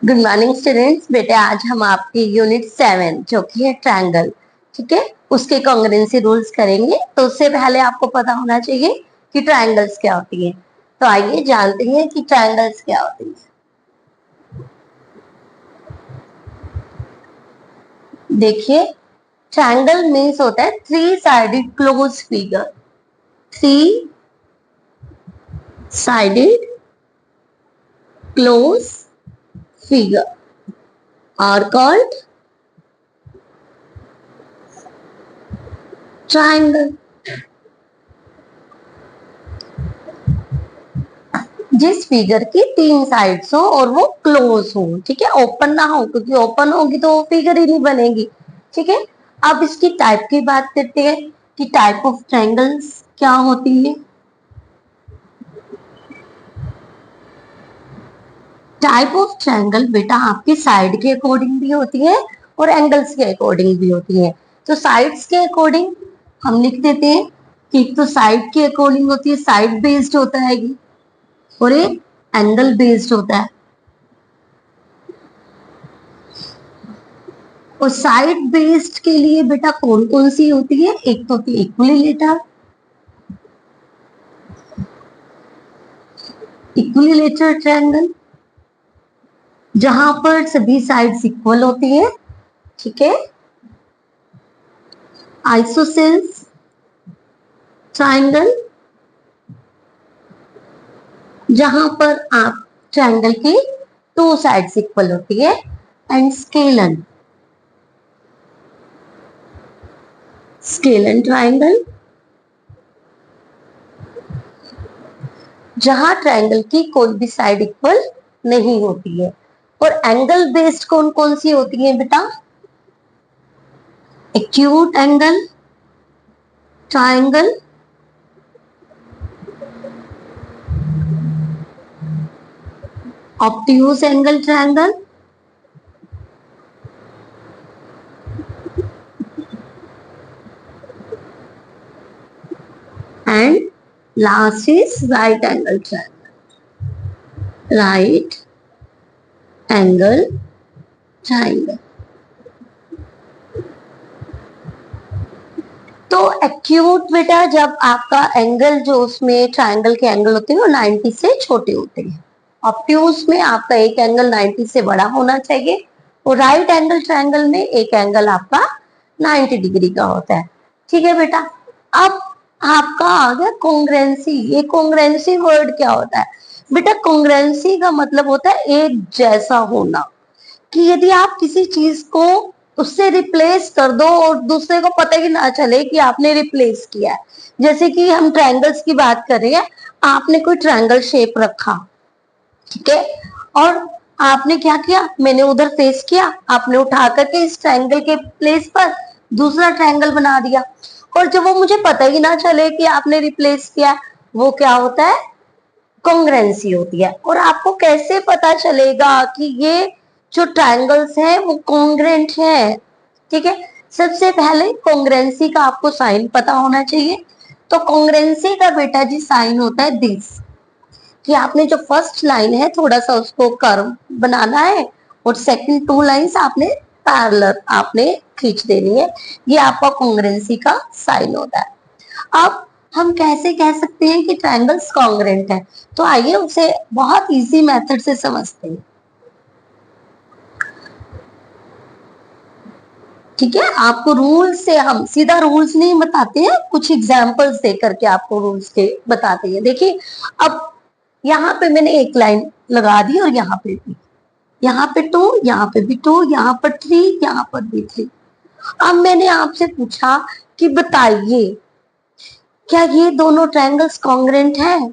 Good morning students. बेटे आज हम आपकी यूनिट 7 जो कि है ट्रायंगल, ठीक है, उसके कॉन्ग्रुएंसी रूल्स करेंगे। तो उससे पहले आपको पता होना चाहिए कि ट्रायंगल्स क्या होती है। तो आइए जानते हैं कि ट्रायंगल्स क्या होती है। देखिए, ट्रायंगल मीन्स होता है three sided close figure. Three sided close figure are called triangle। जिस फिगर की तीन साइड्स हो और वो क्लोज हो, ठीक है, ओपन ना हो, क्योंकि ओपन होगी तो वो फिगर ही नहीं बनेगी। ठीक है, अब इसकी टाइप की बात करते हैं कि टाइप ऑफ ट्रायंगल्स क्या होती है। टाइप ऑफ ट्रायंगल बेटा आपकी साइड के अकॉर्डिंग भी होती है और एंगल्स के अकॉर्डिंग भी होती है। तो साइड्स के अकॉर्डिंग हम लिख देते हैं कि एक तो साइड के अकॉर्डिंग होती है, साइड बेस्ड होता है ये, और एक एंगल बेस्ड होता है। और साइड बेस्ड के लिए बेटा कौन कौन सी होती है? एक तो होती है इक्विलेटरल, इक्विलेटरल ट्रायंगल जहां पर सभी साइड्स इक्वल होती है, ठीक है। आइसोसेल्स ट्रायंगल जहां पर आप ट्रायंगल की टू साइड्स इक्वल होती है। एंड स्केलन, स्केलन ट्रायंगल जहां ट्रायंगल की कोई भी साइड इक्वल नहीं होती है। और एंगल बेस्ड कौन कौन सी होती है बेटा? Acute angle triangle, obtuse angle triangle, and last is right angle triangle, right angle triangle। तो एक्यूट बेटा जब आपका एंगल जो उसमें ट्रायंगल के एंगल होते हैं वो 90 से छोटे होते हैं। ऑब्ट्यूज में आपका एक एंगल 90 से बड़ा होना चाहिए और राइट एंगल ट्रायंगल में एक एंगल आपका 90 डिग्री का होता है। ठीक है बेटा, अब आपका आ गया कॉन्ग्रुएंसी। ये कॉन्ग्रुएंसी वर्ड क्या होता है बेटा? कॉन्ग्रुएंसी का मतलब होता है एक जैसा होना, कि यदि आप किसी चीज को उससे रिप्लेस कर दो और दूसरे को पता ही ना चले कि आपने रिप्लेस किया है। जैसे कि हम ट्रायंगल्स की बात कर रहे हैं, आपने कोई ट्रायंगल शेप रखा, ठीक है, और आपने क्या किया, मैंने उधर फेस किया, आपने उठा करके इस ट्रायंगल के प्लेस पर दूसरा ट्रायंगल बना दिया, और जब वो मुझे पता ही ना चले कि आपने रिप्लेस किया, वो क्या होता है? कॉन्ग्रुएंसी होती है। और आपको कैसे पता चलेगा कि ये जो ट्रायंगल्स हैं वो कॉन्ग्रुएंट है? ठीक है, सबसे पहले कॉन्ग्रुएंसी का आपको साइन पता होना चाहिए। तो कॉन्ग्रुएंसी का बेटा जी साइन होता है दिस, कि आपने जो फर्स्ट लाइन है थोड़ा सा उसको कर्व बनाना है और सेकंड टू लाइंस आपने पैरेलल आपने खींच देनी है। ये आपका कॉन्ग्रुएंसी का साइन होता है। अब हम कैसे कह सकते हैं कि ट्रायंगल्स कॉन्ग्रुएंट है? तो आइए उसे बहुत इजी मेथड से समझते हैं। ठीक है, आपको रूल्स से हम सीधा रूल्स नहीं बताते हैं, कुछ एग्जांपल्स दे करके आपको रूल्स के बताते हैं। देखिए, अब यहाँ पे मैंने एक लाइन लगा दी और यहाँ पे भी, यहाँ पे 2, यहाँ पे भी 2, यहाँ पर 3, यहाँ पर भी 3। अब मैंने आपसे पूछा कि बताइए क्या ये दोनों ट्रायंगल्स कॉन्ग्रुएंट है?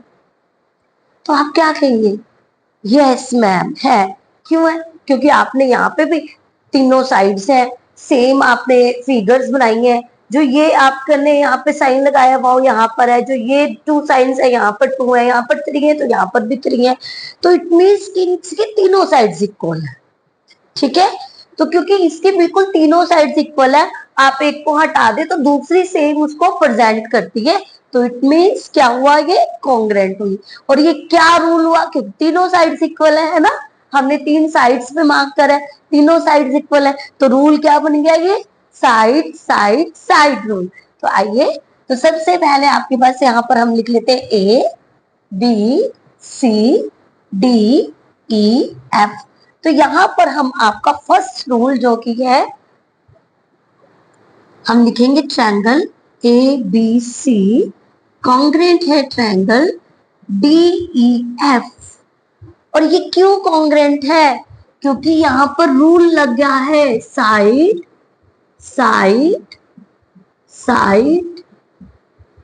तो आप क्या कहेंगे? यस मैम है। क्यों है? क्योंकि आपने यहाँ पे भी तीनों साइड्स हैं, सेम आपने फिगर्स बनाई हैं। जो ये आपने यहाँ पे साइन लगाया वो यहाँ पर है, जो ये टू साइंस है यहाँ पर 2 है, यहाँ पर 3 है, तो यहाँ पर भी 3 है। तो इट मीन्स कि इसके तीनों साइड्स इक्वल है। ठीक है, तो क्योंकि इसकी बिल्कुल तीनों साइड्स इक्वल है, आप एक को हटा दे तो दूसरी सेम उसको प्रेजेंट करती है। तो इट मीन्स क्या हुआ? ये कॉन्ग्रुएंट हुई। और ये क्या रूल हुआ? कि तीनों साइड्स इक्वल है ना, हमने 3 साइड्स पे मार्क करा है, तीनों साइड्स इक्वल है, तो रूल क्या बन गया ये, साइड साइड साइड रूल। तो आइए, तो सबसे पहले आपके पास यहाँ पर हम लिख लेते हैं A B C D E F. तो यहां पर हम आपका फर्स्ट रूल जो कि है, हम लिखेंगे triangle A B C congruent है ट्रायंगल डी ई एफ। और ये क्यों कॉन्ग्रेंट है, क्योंकि यहां पर रूल लग गया है साइड साइड साइड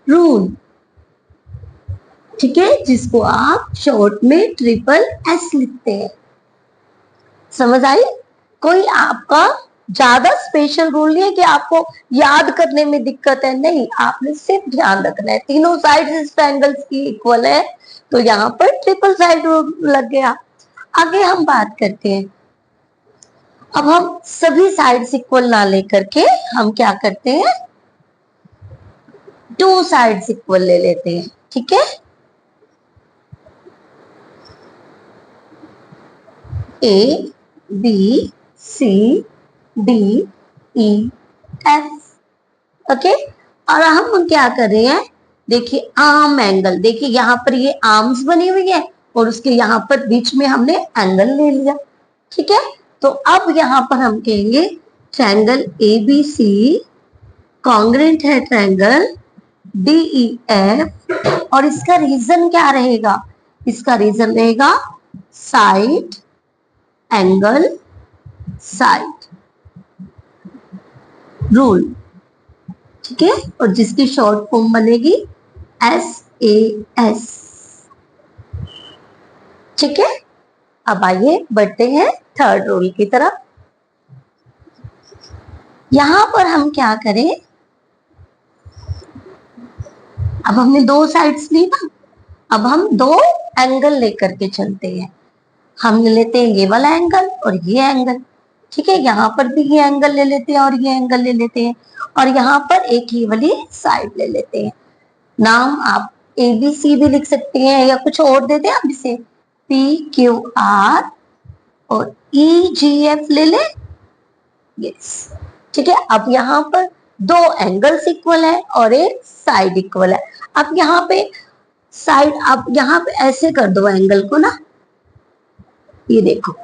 रूल, ठीक है, जिसको आप शॉर्ट में ट्रिपल एस लिखते हैं। समझ आई? कोई आपका ज्यादा स्पेशल रूल नहीं है कि आपको याद करने में दिक्कत है, नहीं, आपने सिर्फ ध्यान रखना है तीनों साइड इस ट्रायंगल्स की इक्वल है, तो यहाँ पर ट्रिपल साइड रूल लग गया। आगे हम बात करते हैं, अब हम सभी साइड्स इक्वल ना लेकर के हम क्या करते हैं, 2 साइड्स इक्वल ले लेते हैं, ठीक है। A B C D E F, okay. और हम क्या कर रहे हैं, देखिए आर्म एंगल, देखिए यहाँ पर ये आर्म्स बनी हुई है और उसके यहाँ पर बीच में हमने एंगल ले लिया, ठीक है। तो अब यहाँ पर हम कहेंगे triangle A B C congruent है ट्रायंगल डी ई एफ। और इसका रीजन क्या रहेगा, इसका रीजन रहेगा साइड एंगल साइड रूल, ठीक है, और जिसकी शॉर्ट फॉर्म बनेगी एस ए एस, ठीक है। अब आइए बढ़ते हैं थर्ड रूल की तरफ। यहां पर हम क्या करें, अब हमने 2 साइड्स ली ना, अब हम 2 एंगल लेकर के चलते हैं। हम ले लेते हैं ये वाला एंगल और ये एंगल, ठीक है, यहाँ पर भी ये एंगल ले लेते हैं और ये एंगल ले लेते हैं, और यहाँ पर एक ही वाली साइड ले लेते हैं। नाम आप ए बी सी भी लिख सकते हैं या कुछ और दे दें आप इसे, पी क्यू आर और ई जी एफ ले ले, यस, ठीक है। अब यहाँ पर 2 एंगल्स इक्वल है और एक साइड इक्वल है। अब यहाँ पे साइड, अब यहाँ पे ऐसे कर दो एंगल को ना, ये देखो,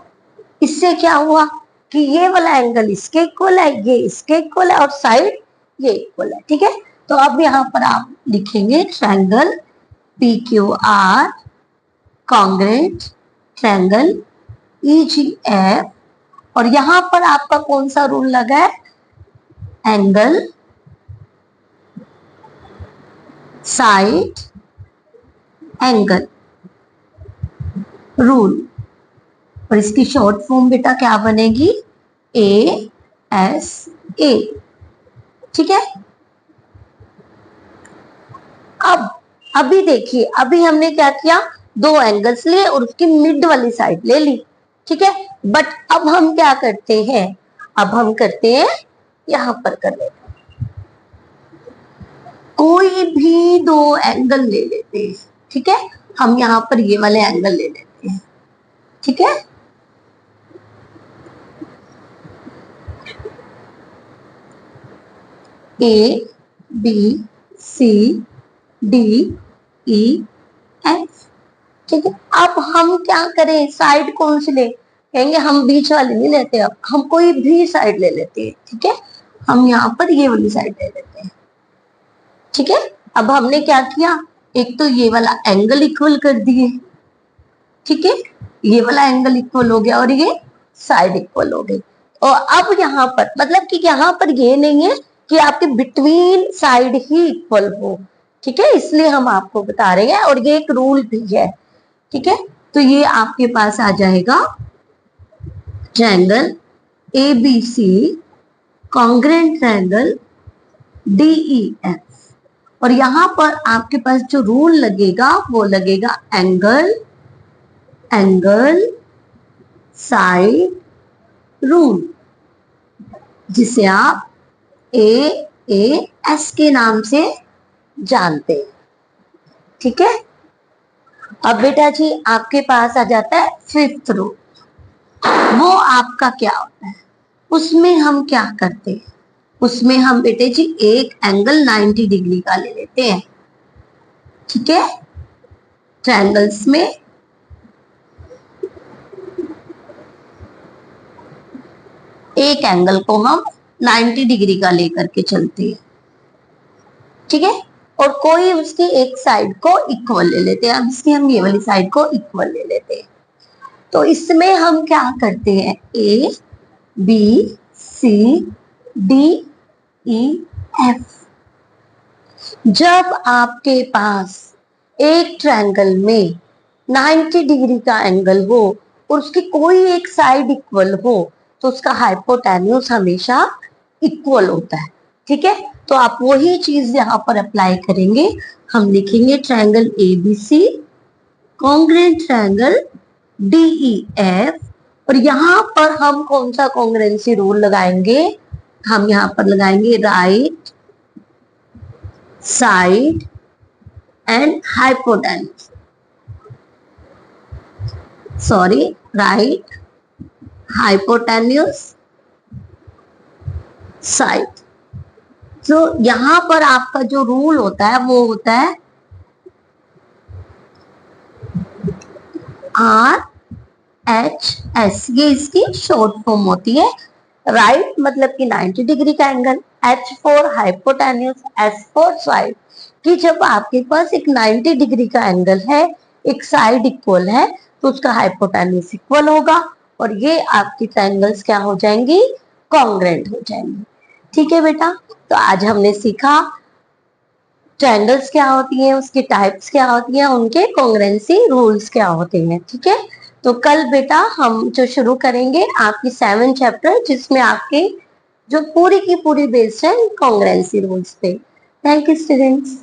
इससे क्या हुआ कि ये वाला एंगल इसके इक्वल है, ये इसके इक्वल है और साइड ये इक्वल है, ठीक है। तो अब यहाँ पर आप लिखेंगे triangle P Q R congruent triangle E G F, और यहां पर आपका कौन सा रूल लगा है, एंगल साइड एंगल रूल, और इसकी शॉर्ट फॉर्म बेटा क्या बनेगी, ए एस ए, ठीक है। अब अभी देखिए, अभी हमने क्या किया, 2 एंगल्स लिए और उसकी मिड वाली साइड ले ली, ठीक है। बट अब हम क्या करते हैं, अब हम करते हैं यहां पर कर लेते हैं, कोई भी 2 एंगल ले लेते हैं, ठीक है। हम यहां पर ये वाले एंगल ले लेते हैं, ठीक है। A B C D E F, ठीक है। अब हम क्या करें, साइड कौन सी ले, कहेंगे हम बीच वाली नहीं लेते, अब हम कोई भी साइड ले लेते हैं, ठीक है। हम यहाँ पर ये वाली साइड ले लेते हैं, ठीक है। अब हमने क्या किया, एक तो ये वाला एंगल इक्वल कर दिए, ठीक है, ये वाला एंगल इक्वल हो गया और ये साइड इक्वल हो गई। और अब यहाँ पर मतलब कि यहाँ पर ये नहीं है कि आपके बिटवीन साइड ही इक्वल हो, ठीक है, इसलिए हम आपको बता रहे हैं, और ये एक रूल भी है, ठीक है। तो ये आपके पास आ जाएगा triangle A B C congruent triangle D E F, और यहां पर आपके पास जो रूल लगेगा वो लगेगा एंगल एंगल साइड रूल, जिसे आप ए ए एस के नाम से जानते हैं, ठीक है। अब बेटा जी आपके पास आ जाता है 5th रूल। वो आपका क्या होता है, उसमें हम क्या करते हैं, उसमें हम बेटे जी एक एंगल 90 डिग्री का ले लेते हैं। ठीक है, ट्रायंगल्स में एक एंगल को हम 90 डिग्री का लेकर के चलते हैं। ठीक है, और कोई उसकी एक साइड को इक्वल ले लेते हैं। अब इसकी हम ये वाली साइड को इक्वल ले लेते हैं। तो इसमें हम क्या करते हैं, A B C D E F. जब आपके पास एक ट्रायंगल में 90 डिग्री का एंगल हो और उसकी कोई एक साइड इक्वल हो तो उसका हाइपोटेन्यूज हमेशा इक्वल होता है। ठीक है, तो आप वही चीज यहाँ पर अप्लाई करेंगे। हम लिखेंगे triangle A B C congruent triangle D E F, और यहाँ पर हम कौन सा कॉन्ग्रुएंसी रूल लगाएंगे, हम यहाँ पर लगाएंगे right side and hypotenuse, sorry right hypotenuse side. तो यहां पर आपका जो रूल होता है वो होता है RHS, ये इसकी शॉर्ट फॉर्म होती है। राइट मतलब कि 90 डिग्री का angle, H for hypotenuse, S for side. कि जब आपके पास एक 90 डिग्री का एंगल है, एक साइड इक्वल है, तो उसका हाइपोटेन्यूज इक्वल होगा और ये आपकी ट्रायंगल्स क्या हो जाएंगी, कॉन्ग्रुएंट हो जाएंगी। ठीक है बेटा, तो आज हमने सीखा ट्रायंगल्स क्या होती हैं, उसकी टाइप्स क्या होती हैं, उनके कॉन्ग्रुएंसी रूल्स क्या होते हैं। ठीक है, तो कल बेटा हम जो शुरू करेंगे आपकी 7 चैप्टर, जिसमें आपके जो पूरी की पूरी बेस्ड है कॉन्ग्रुएंसी रूल्स पे। Thank you students.